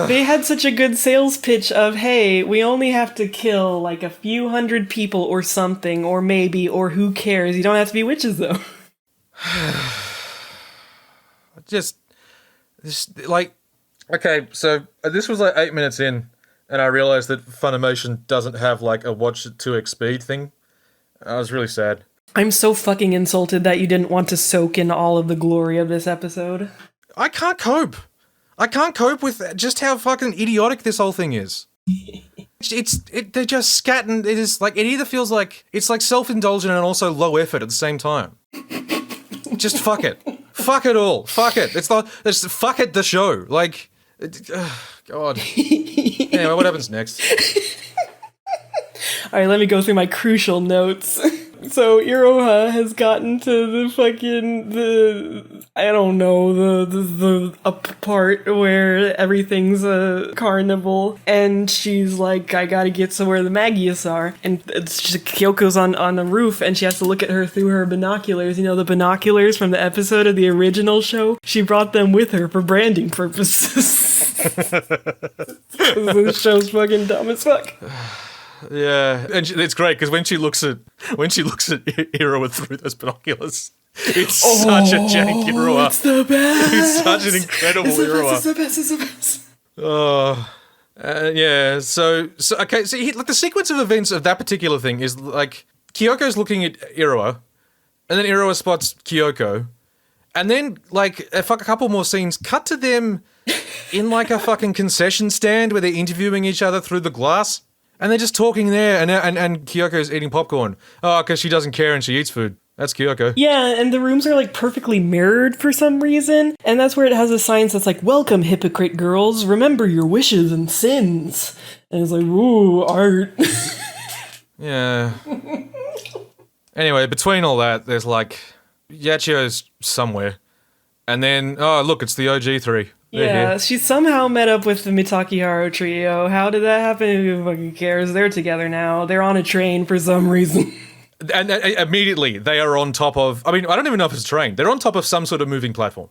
They had such a good sales pitch of, hey, we only have to kill like a few hundred people or something, or maybe, or who cares? You don't have to be witches, though. Just like, okay, so this was like 8 minutes in, and I realized that Funimation doesn't have like a watch at 2x speed thing. I was really sad. I'm so fucking insulted that you didn't want to soak in all of the glory of this episode. I can't cope. I can't cope with just how fucking idiotic this whole thing is. They're just scatting. It is like, it either feels like it's like self-indulgent and also low effort at the same time. Just fuck it. Fuck it all. Fuck it. It's fuck it, the show. Like, God. Anyway, what happens next? Alright, let me go through my crucial notes. So, Iroha has gotten to the fucking, the part where everything's a carnival, and she's like, I gotta get to where the Magius are, and it's just, Kyoko's on the roof, and she has to look at her through her binoculars, the binoculars from the episode of the original show? She brought them with her for branding purposes. This show's fucking dumb as fuck. Yeah, and it's great because when she looks at Iroha through those binoculars, it's such a jank Iroha. It's the best. It's such an incredible Iroha. It's the best. Oh, yeah. So okay. So like the sequence of events of that particular thing is like Kyoko's looking at Iroha, and then Iroha spots Kyoko, and then like a couple more scenes cut to them in like a fucking concession stand where they're interviewing each other through the glass. And they're just talking there, and Kyoko's eating popcorn. Oh, because she doesn't care and she eats food. That's Kyoko. Yeah, and the rooms are like perfectly mirrored for some reason. And that's where it has a sign that's like, welcome, hypocrite girls. Remember your wishes and sins. And it's like, ooh, art. Yeah. Anyway, between all that, there's like, Yachiyo's somewhere. And then, oh, look, it's the OG3. Yeah, she somehow met up with the Mitakiharu trio. How did that happen? Who fucking cares? They're together now. They're on a train for some reason. And immediately, they are on top of... I mean, I don't even know if it's a train. They're on top of some sort of moving platform.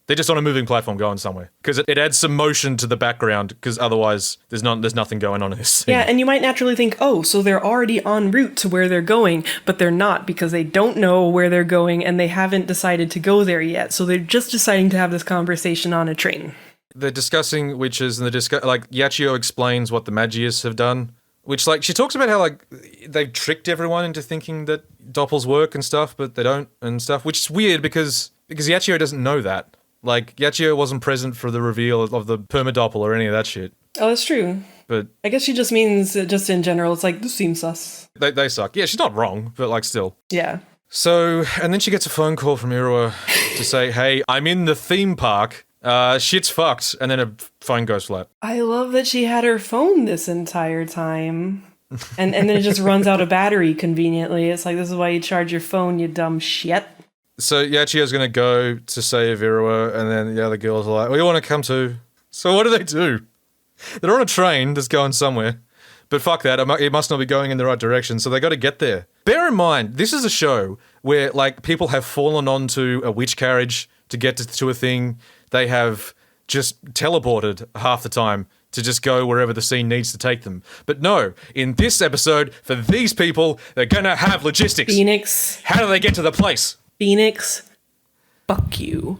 They're just on a moving platform going somewhere. Because it adds some motion to the background, because otherwise there's nothing going on in this scene. Yeah, and you might naturally think, oh, so they're already en route to where they're going, but they're not, because they don't know where they're going, and they haven't decided to go there yet. So they're just deciding to have this conversation on a train. They're discussing witches, and like Yachiyo explains what the Magius have done. Which, like, she talks about how, like, they've tricked everyone into thinking that doppels work and stuff, but they don't and stuff. Which is weird, because Yachiyo doesn't know that. Like, Yachiyo wasn't present for the reveal of the permadoppel or any of that shit. Oh, that's true. But I guess she just means, just in general, it's like, this seems sus. They suck. Yeah, she's not wrong, but, like, still. Yeah. So, and then she gets a phone call from Iroha to say, hey, I'm in the theme park. Shit's fucked. And then her phone goes flat. I love that she had her phone this entire time. And then it just runs out of battery conveniently. It's like, this is why you charge your phone, you dumb shit. So Yachiyo's gonna go to save Iroha, and then the other girls are like, we want to come too. So what do? They're on a train that's going somewhere, But fuck that, it must not be going in the right direction, so they got to get there. Bear in mind, this is a show where, like, people have fallen onto a witch carriage to get to a thing. They have just teleported half the time to just go wherever the scene needs to take them. But no, in this episode, for these people, they're gonna have logistics. Phoenix. How do they get to the place? Phoenix, fuck you.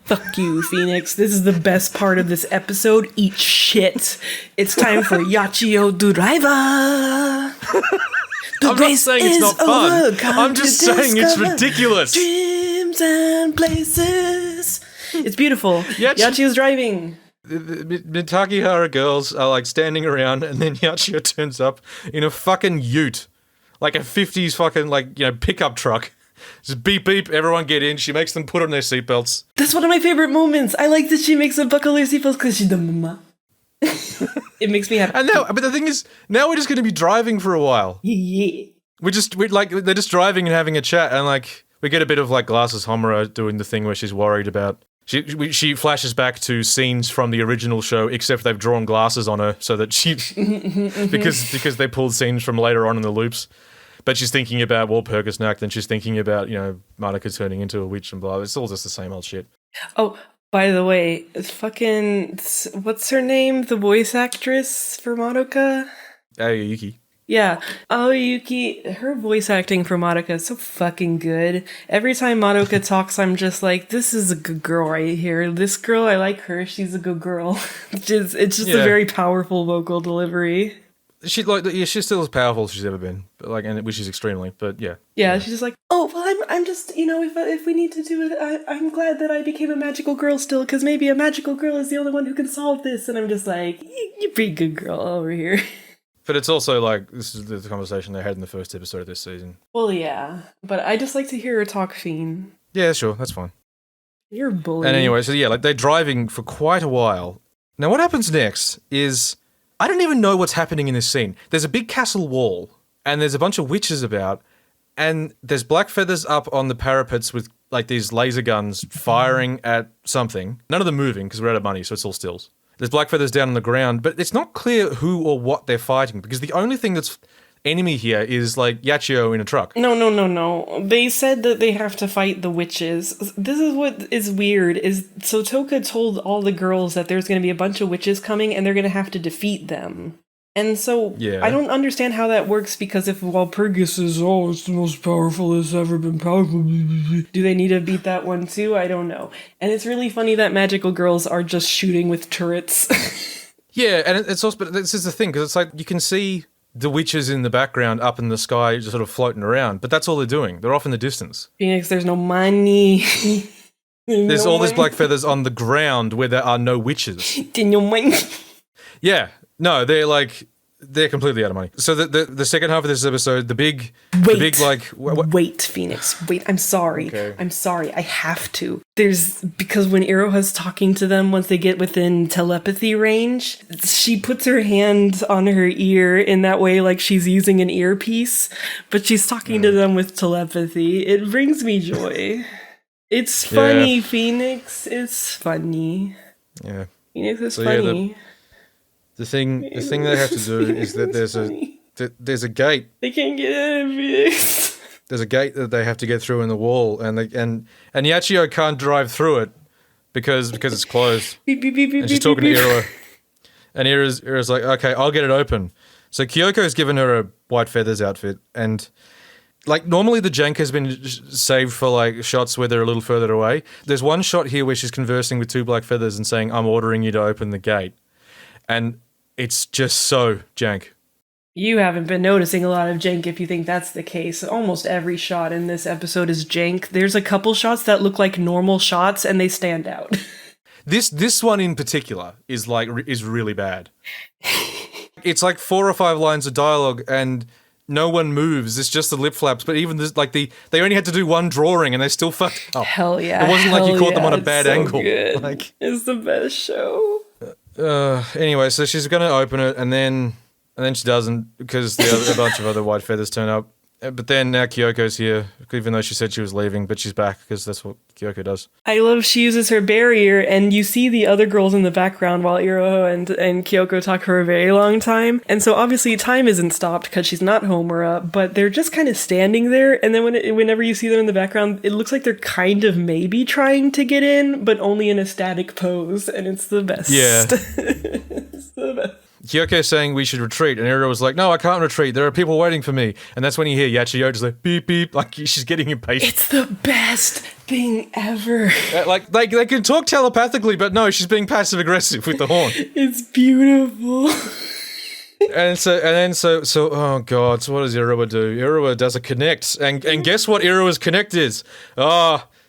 Fuck you, Phoenix. This is the best part of this episode. Eat shit. It's time for Yachiyo Driver. I'm not saying it's not fun. I'm just saying it's ridiculous. Dreams and places. It's beautiful. Yachiyo's driving. The Mitakihara girls are like standing around, and then Yachiyo turns up in a fucking ute. Like a 50s fucking, like, you know, pickup truck. Just beep beep, everyone get in. She makes them put on their seatbelts. That's one of my favorite moments. I like that she makes them buckle their seatbelts because she's the mama. It makes me happy. And now, but the thing is, now we're just going to be driving for a while. Yeah. We're like, they're just driving and having a chat, and like, we get a bit of like Glasses Homura doing the thing where she's worried about. She flashes back to scenes from the original show, except they've drawn glasses on her so that she because they pulled scenes from later on in the loops. But she's thinking about Walpurgisnacht, and she's thinking about, you know, Madoka turning into a witch and blah. It's all just the same old shit. Oh, by the way, what's her name? The voice actress for Madoka? Yuki. Yeah. Yuki, her voice acting for Madoka is so fucking good. Every time Madoka talks, I'm just like, this is a good girl right here. This girl, I like her. She's a good girl. It's just a very powerful vocal delivery. She's still as powerful as she's ever been, but like, and which is extremely. But yeah, she's just like, oh well, I'm just, you know, if we need to do it, I'm glad that I became a magical girl still, because maybe a magical girl is the only one who can solve this. And I'm just like, you're a pretty good girl over here. But it's also like, this is the conversation they had in the first episode of this season. Well, yeah, but I just like to hear her talk, Feen. Yeah, sure, that's fine. You're a bully. And anyway, so yeah, like they're driving for quite a while. Now, what happens next is, I don't even know what's happening in this scene. There's a big castle wall, and there's a bunch of witches about, and there's black feathers up on the parapets with like these laser guns firing at something. None of them moving because we're out of money, so it's all stills. There's black feathers down on the ground, but it's not clear who or what they're fighting, because the only thing that's enemy here is like Yachiyo in a truck. No. They said that they have to fight the witches. This is what is weird, is so Toka told all the girls that there's going to be a bunch of witches coming and they're going to have to defeat them. And so I don't understand how that works, because if Walpurgis is, it's the most powerful that's ever been powerful, do they need to beat that one too? I don't know. And it's really funny that magical girls are just shooting with turrets. Yeah, and it's also, but this is the thing, because it's like, you can see the witches in the background up in the sky just sort of floating around, but that's all they're doing. They're off in the distance. Phoenix, there's no money. There's all these black feathers on the ground where there are no witches. Yeah, no, they're completely out of money. So the second half of this episode, Wait, Phoenix. Wait, I'm sorry. Okay. I'm sorry. I have to. Because when Iroha's talking to them, once they get within telepathy range, she puts her hand on her ear in that way, like she's using an earpiece, but she's talking to them with telepathy. It brings me joy. It's funny, Phoenix. It's funny. Yeah. Phoenix is funny. The thing they have to do is that there's a gate. They can't get out of Phoenix. There's a gate that they have to get through in the wall, and Yachiyo can't drive through it because it's closed. Beep, beep, beep, and she's talking to Iroha, and Iroha's like, okay, I'll get it open. So Kyoko's given her a white feathers outfit, and like normally the jank has been saved for like shots where they're a little further away. There's one shot here where she's conversing with two black feathers and saying, "I'm ordering you to open the gate," and it's just so jank. You haven't been noticing a lot of jank if you think that's the case. Almost every shot in this episode is jank. There's a couple shots that look like normal shots and they stand out. This one in particular is really bad. It's like 4 or 5 lines of dialogue and no one moves. It's just the lip flaps. But even this, like they only had to do one drawing and they still fucked up. Hell yeah! It wasn't like you caught them on a bad so angle. Good. Like, it's the best show. Anyway, so she's gonna open it and then she doesn't, because a bunch of other white feathers turn up. But then now Kyoko's here, even though she said she was leaving, but she's back because that's what Kyoko does. I love she uses her barrier, and you see the other girls in the background while Iroha and Kyoko talk for a very long time. And so obviously time isn't stopped because she's not Homura, but they're just kind of standing there. And then whenever you see them in the background, it looks like they're kind of maybe trying to get in, but only in a static pose, and it's the best. Yeah. It's the best. Kyoko's saying we should retreat, and Iroha was like, no, I can't retreat. There are people waiting for me. And that's when you hear Yachiyo just like, beep, beep, like she's getting impatient. It's the best thing ever. Like, they can talk telepathically, but no, she's being passive-aggressive with the horn. It's beautiful. And so, oh god, so what does Iroha do? Iroha does a connect, and guess what Iroha's connect is?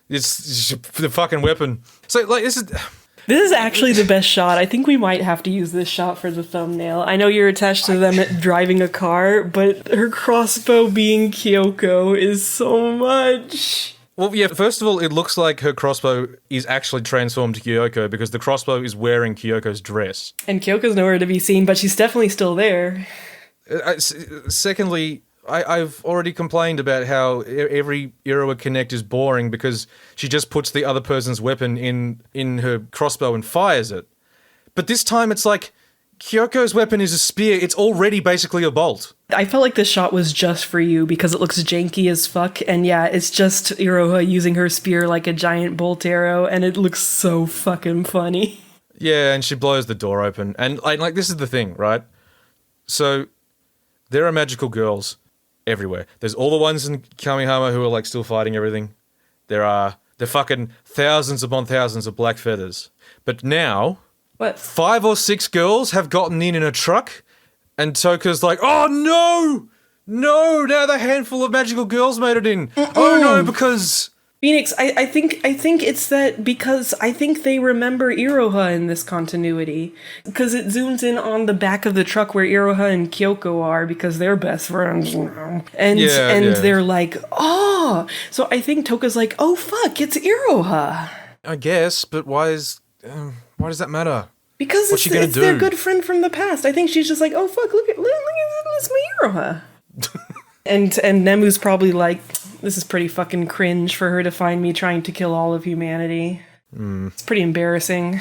It's the fucking weapon. So, like, This is actually the best shot. I think we might have to use this shot for the thumbnail. I know you're attached to them driving a car, but her crossbow being Kyoko is so much. Well, yeah, first of all, it looks like her crossbow is actually transformed to Kyoko because the crossbow is wearing Kyoko's dress. And Kyoko's nowhere to be seen, but she's definitely still there. Secondly, I've already complained about how every Iroha Connect is boring because she just puts the other person's weapon in her crossbow and fires it. But this time it's like, Kyoko's weapon is a spear, it's already basically a bolt. I felt like this shot was just for you because it looks janky as fuck, and yeah, it's just Iroha using her spear like a giant bolt arrow, and it looks so fucking funny. Yeah, and she blows the door open, and like this is the thing, right? So, there are magical girls everywhere. There's all the ones in Kamihama who are like still fighting everything. There are the fucking thousands upon thousands of black feathers. But now, What? 5 or 6 girls have gotten in a truck, and Toka's like, oh no! No, now the handful of magical girls made it in. Oh no, because... Phoenix, I think it's that because I think they remember Iroha in this continuity. Because it zooms in on the back of the truck where Iroha and Kyoko are because they're best friends now. And they're like, oh! So I think Toka's like, oh fuck, it's Iroha. I guess, but why does that matter? Because it's their good friend from the past. I think she's just like, oh fuck, look at this, my Iroha. And Nemu's probably like, this is pretty fucking cringe for her to find me trying to kill all of humanity. It's pretty embarrassing.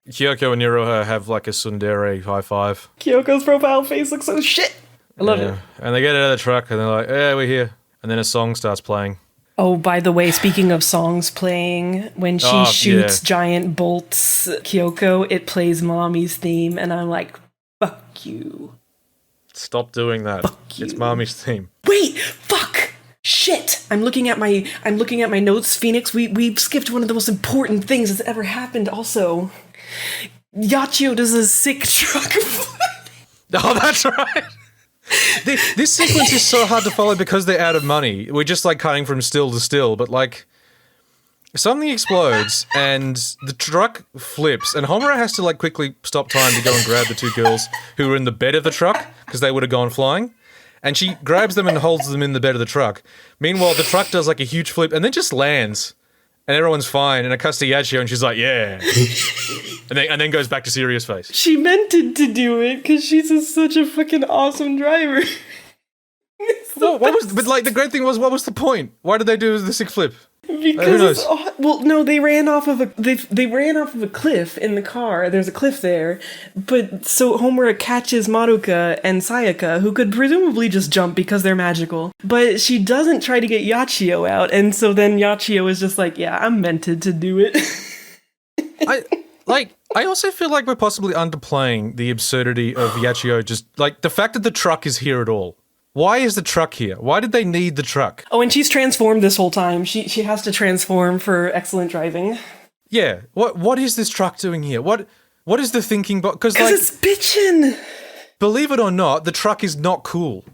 Kyoko and Iroha have like a tsundere high five. Kyoko's profile face looks so shit. I love it. And they get out of the truck and they're like, yeah, we're here. And then a song starts playing. Oh, by the way, speaking of songs playing, when she shoots giant bolts, Kyoko, it plays Mommy's theme, and I'm like, fuck you. Stop doing that. Fuck you. It's Mommy's theme. Wait, fuck! Shit! I'm looking at my notes, Phoenix. We've skipped one of the most important things that's ever happened also. Yachiyo does a sick truck flip. Oh, that's right. This sequence is so hard to follow because they're out of money. We're just like cutting from still to still, but like something explodes and the truck flips and Homura has to like quickly stop time to go and grab the 2 girls who were in the bed of the truck because they would have gone flying. And she grabs them and holds them in the bed of the truck. Meanwhile, the truck does like a huge flip and then just lands. And everyone's fine, and it cuts to Yachiyo, and she's like, yeah. and then goes back to serious face. She meant to do it, because she's such a fucking awesome driver. Well, but like, the great thing was, what was the point? Why did they do the sick flip? Because they ran off of a cliff in the car. There's a cliff there, but so Homura catches Maruka and Sayaka, who could presumably just jump because they're magical, but she doesn't try to get Yachiyo out, and so then Yachiyo is just like, yeah, I'm meant to do it. I also feel like we're possibly underplaying the absurdity of Yachiyo. Just like the fact that the truck is here at all. Why is the truck here? Why did they need the truck? Oh, and she's transformed this whole time. She has to transform for excellent driving. Yeah. What is this truck doing here? What is the thinking? Because it's bitchin'. Believe it or not, the truck is not cool.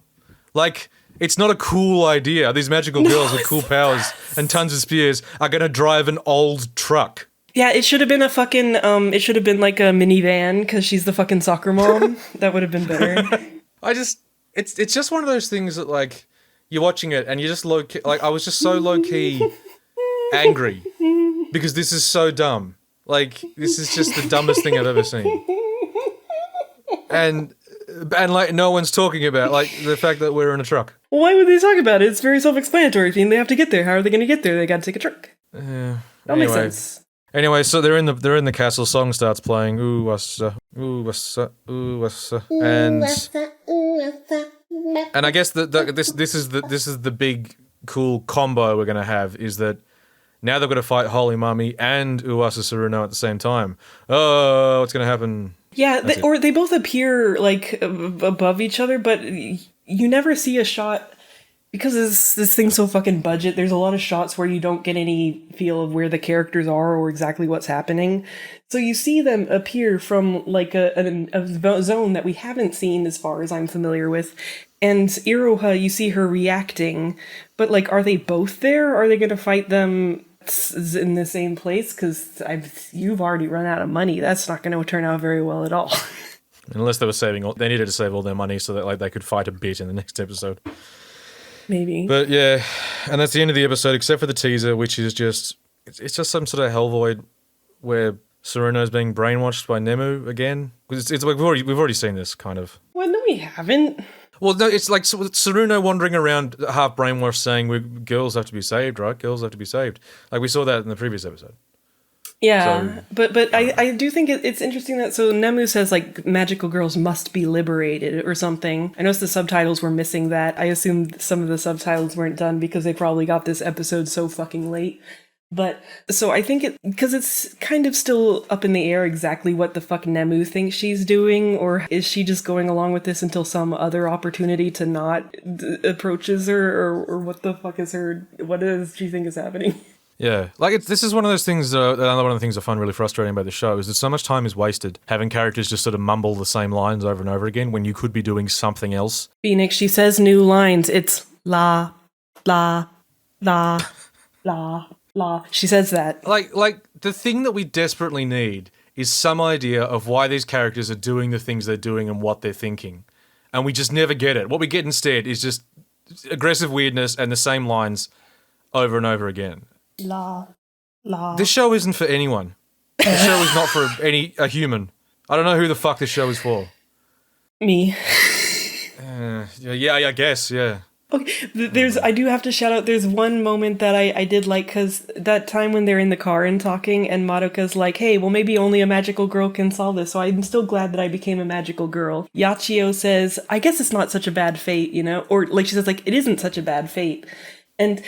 Like, it's not a cool idea. These magical girls with cool powers and tons of spears are gonna drive an old truck. Yeah, it should have been a fucking, it should have been like a minivan, because she's the fucking soccer mom. That would have been better. It's just one of those things that, like, you're watching it and you're just low-key, like, I was just so low-key angry because this is so dumb. Like, this is just the dumbest thing I've ever seen. And And like no one's talking about like the fact that we're in a truck. Well, why would they talk about it? It's very self-explanatory. Thing they have to get there. How are they going to get there? They got to take a truck. That makes sense. Anyway, so they're in the castle. Song starts playing. Ooh wassa, ooh wassa, ooh wassa, and I guess this is the big cool combo we're gonna have is that now they've got to fight Holy Mummy and Uwasa Tsuruno at the same time. Oh, what's gonna happen? Yeah, they both appear like above each other, but you never see a shot because this thing's so fucking budget. There's a lot of shots where you don't get any feel of where the characters are or exactly what's happening. So you see them appear from like a zone that we haven't seen as far as I'm familiar with. And Iroha, you see her reacting, but like, are they both there? Are they going to fight them in the same place? Because you've already run out of money. That's not going to turn out very well at all. Unless they were they needed to save all their money so that like they could fight a bit in the next episode. Maybe. But yeah, and that's the end of the episode, except for the teaser, which is just it's just some sort of Hellvoid where Tsuruno's being brainwashed by Nemu again. It's like we've already seen this kind of. Well, no, we haven't. Well, no, it's like Tsuruno wandering around half brainwashed saying girls have to be saved, right? Girls have to be saved. Like we saw that in the previous episode. Yeah, so, but I do think it's interesting that so Nemu says like magical girls must be liberated or something. I noticed the subtitles were missing that. I assumed some of the subtitles weren't done because they probably got this episode so fucking late. But so I think because it's kind of still up in the air exactly what the fuck Nemu thinks she's doing, or is she just going along with this until some other opportunity to not approaches her, or what the fuck is her? What does she think is happening? Yeah, like this is one of those things. Another one of the things I find really frustrating about the show is that so much time is wasted having characters just sort of mumble the same lines over and over again when you could be doing something else. Phoenix, she says new lines. It's la, la, la, la. La. She says that. Like the thing that we desperately need is some idea of why these characters are doing the things they're doing and what they're thinking. And we just never get it. What we get instead is just aggressive weirdness and the same lines over and over again. La. La. This show isn't for anyone. This show is not for a human. I don't know who the fuck this show is for. Me. Yeah, I guess, yeah. Okay, I do have to shout out, there's one moment that I did like, because that time when they're in the car and talking, and Madoka's like, hey, well maybe only a magical girl can solve this, so I'm still glad that I became a magical girl. Yachiyo says, I guess it's not such a bad fate, you know? Or like she says, like, it isn't such a bad fate. And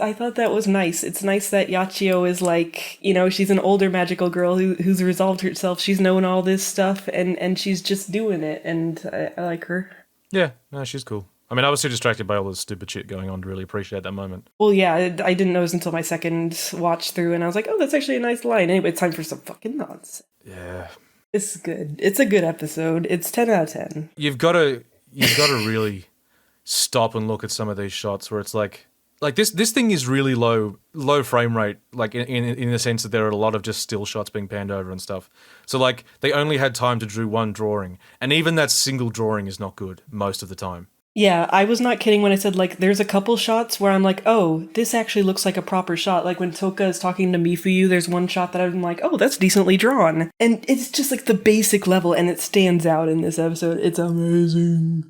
I thought that was nice. It's nice that Yachiyo is like, you know, she's an older magical girl who's resolved herself, she's known all this stuff, and she's just doing it, and I like her. Yeah, no, she's cool. I mean, I was too distracted by all this stupid shit going on to really appreciate that moment. Well, yeah, I didn't notice until my second watch through, and I was like, oh, that's actually a nice line. Anyway, it's time for some fucking nonsense. Yeah. It's good. It's a good episode. It's 10 out of 10. You've got to really stop and look at some of these shots where it's like this thing is really low frame rate, like in the sense that there are a lot of just still shots being panned over and stuff. So like they only had time to do one drawing, and even that single drawing is not good most of the time. Yeah, I was not kidding when I said, like, there's a couple shots where I'm like, oh, this actually looks like a proper shot. Like, when Toka is talking to Mifuyu, there's one shot that I'm like, oh, that's decently drawn. And it's just, like, the basic level, and it stands out in this episode. It's amazing.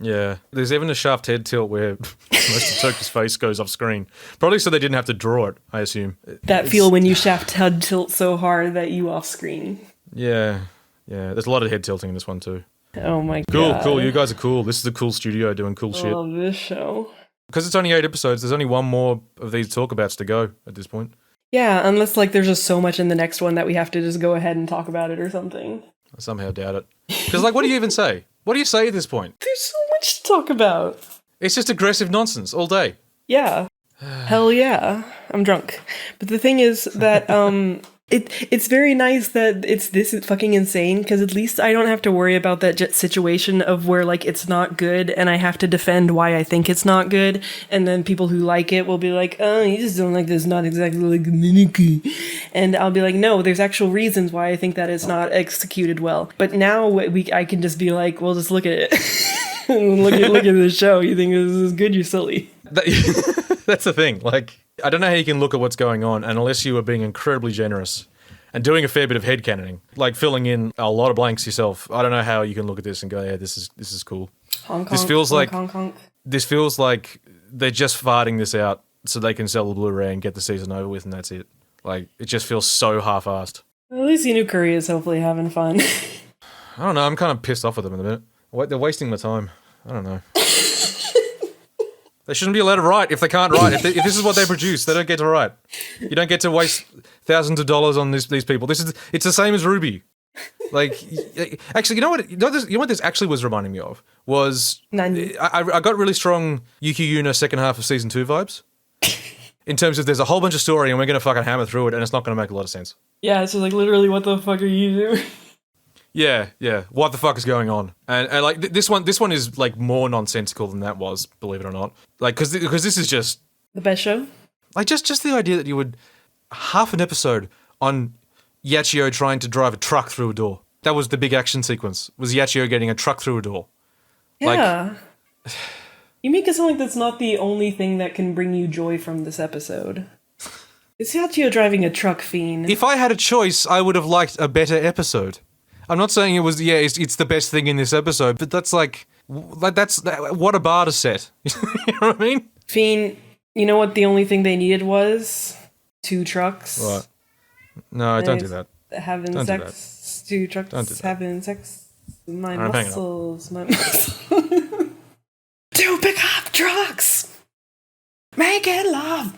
Yeah. There's even a shaft head tilt where most of Toka's face goes off screen. Probably so they didn't have to draw it, I assume. That feel when you shaft head tilt so hard that you off screen. Yeah. Yeah. There's a lot of head tilting in this one, too. Oh my god. Cool. You guys are cool. This is a cool studio doing cool shit. I love this show. Because it's only 8 episodes, there's only one more of these talkabouts to go at this point. Yeah, unless like there's just so much in the next one that we have to just go ahead and talk about it or something. I somehow doubt it. Because like, what do you even say? What do you say at this point? There's so much to talk about. It's just aggressive nonsense all day. Yeah. Hell yeah. I'm drunk. But the thing is that It's very nice that it's this fucking insane, because at least I don't have to worry about that situation of where, like, it's not good, and I have to defend why I think it's not good, and then people who like it will be like, oh, you just don't like this, not exactly like Miniki. And I'll be like, no, there's actual reasons why I think that it's not executed well. But now I can just be like, well, just look at it. look at the show. You think this is good, you're silly. That's the thing, like... I don't know how you can look at what's going on, and unless you are being incredibly generous and doing a fair bit of headcanoning, like filling in a lot of blanks yourself. I don't know how you can look at this and go, yeah, this is cool. Honk, This honk, feels honk, like honk, honk. this feels like they're just farting this out so they can sell the Blu-ray and get the season over with, and that's it. Like, it just feels so half-assed. At least Inukuri is hopefully having fun. I don't know. I'm kind of pissed off with them in a minute. They're wasting my time. I don't know. They shouldn't be allowed to write if they can't write. If this is what they produce, they don't get to write. You don't get to waste thousands of dollars on these people. It's the same as Ruby. Like, actually, you know what this actually was reminding me of was I got really strong Yuki Yuna second half of season 2 vibes. In terms of there's a whole bunch of story and we're gonna fucking hammer through it and it's not gonna make a lot of sense. Yeah, it's just like literally, what the fuck are you doing? Yeah. What the fuck is going on? And like this one is like more nonsensical than that was, believe it or not. Like because this is just The best show? like just the idea that you would half an episode on Yachiyo trying to drive a truck through a door. That was the big action sequence. Was Yachiyo getting a truck through a door? Yeah. You make it sound like that's not the only thing that can bring you joy from this episode. Is Yachiyo driving a truck, Feen? If I had a choice, I would have liked a better episode. I'm not saying it was, it's the best thing in this episode, but that's what a bar to set. You know what I mean? Feen, you know what the only thing they needed was? 2 trucks. What? No, don't do that. Having Don't do sex. 2 trucks Don't do that. having sex. My I'm hanging up. muscles. My muscles. 2 pickup trucks! Making love!